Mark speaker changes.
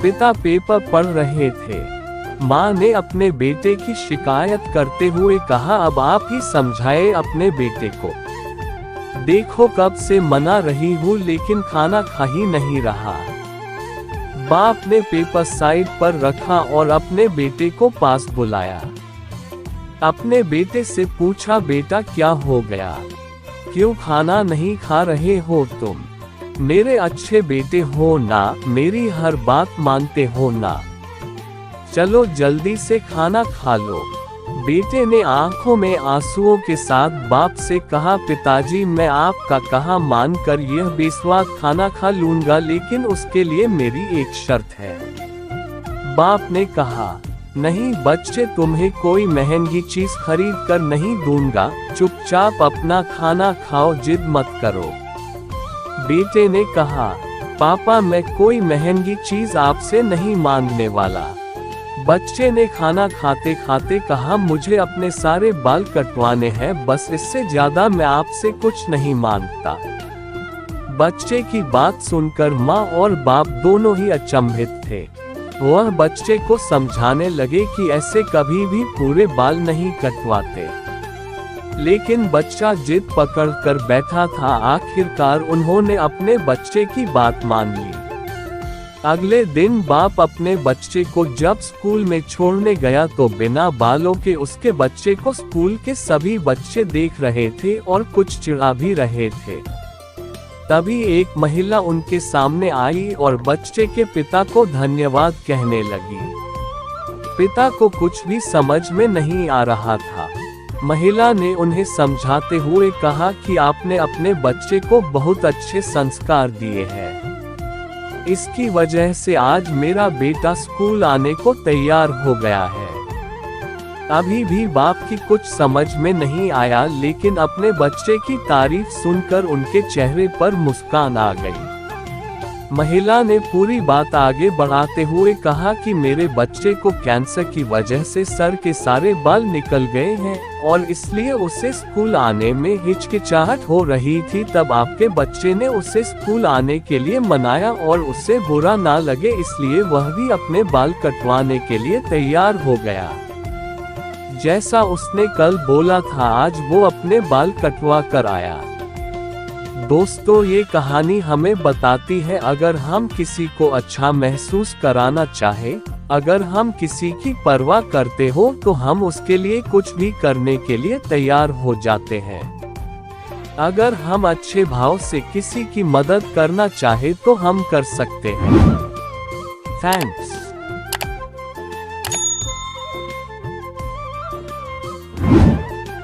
Speaker 1: पिता पेपर पढ़ रहे थे। माँ ने अपने बेटे की शिकायत करते हुए कहा, अब आप ही समझाए अपने बेटे को। देखो कब से मना रही हूँ लेकिन खाना खा ही नहीं रहा। बाप ने पेपर साइड पर रखा और अपने बेटे को पास बुलाया। अपने बेटे से पूछा, बेटा क्या हो गया, क्यों खाना नहीं खा रहे हो तुम? मेरे अच्छे बेटे हो ना, मेरी हर बात मानते हो ना, चलो जल्दी से खाना खा लो। बेटे ने आंखों में आंसुओं के साथ बाप से कहा, पिताजी मैं आपका कहा मानकर यह बेस्वाद खाना खा लूंगा, लेकिन उसके लिए मेरी एक शर्त है। बाप ने कहा, नहीं बच्चे, तुम्हें कोई महंगी चीज खरीद कर नहीं दूंगा, चुपचाप अपना खाना खाओ, जिद मत करो। बेटे ने कहा, पापा मैं कोई महंगी चीज आपसे नहीं मांगने वाला। बच्चे ने खाना खाते खाते कहा, मुझे अपने सारे बाल कटवाने हैं, बस इससे ज्यादा मैं आपसे कुछ नहीं मांगता। बच्चे की बात सुनकर माँ और बाप दोनों ही अचंभित थे। वह बच्चे को समझाने लगे कि ऐसे कभी भी पूरे बाल नहीं कटवाते, लेकिन बच्चा जिद पकड़ कर बैठा था। आखिरकार उन्होंने अपने बच्चे की बात मान ली। अगले दिन बाप अपने बच्चे को जब स्कूल में छोड़ने गया तो बिना बालों के उसके बच्चे को स्कूल के सभी बच्चे देख रहे थे और कुछ चिढ़ा भी रहे थे। तभी एक महिला उनके सामने आई और बच्चे के पिता को धन्यवाद कहने लगी। पिता को कुछ भी समझ में नहीं आ रहा था। महिला ने उन्हें समझाते हुए कहा कि आपने अपने बच्चे को बहुत अच्छे संस्कार दिए हैं, इसकी वजह से आज मेरा बेटा स्कूल आने को तैयार हो गया है। अभी भी बाप की कुछ समझ में नहीं आया, लेकिन अपने बच्चे की तारीफ सुनकर उनके चेहरे पर मुस्कान आ गई। महिला ने पूरी बात आगे बढ़ाते हुए कहा कि मेरे बच्चे को कैंसर की वजह से सर के सारे बाल निकल गए हैं और इसलिए उसे स्कूल आने में हिचकिचाहट हो रही थी। तब आपके बच्चे ने उसे स्कूल आने के लिए मनाया और उसे बुरा ना लगे इसलिए वह भी अपने बाल कटवाने के लिए तैयार हो गया। जैसा उसने कल बोला था, आज वो अपने बाल कटवा कर आया। दोस्तों, ये कहानी हमें बताती है, अगर हम किसी को अच्छा महसूस कराना चाहे, अगर हम किसी की परवाह करते हो तो हम उसके लिए कुछ भी करने के लिए तैयार हो जाते हैं। अगर हम अच्छे भाव से किसी की मदद करना चाहे तो हम कर सकते हैं। थैंक्स।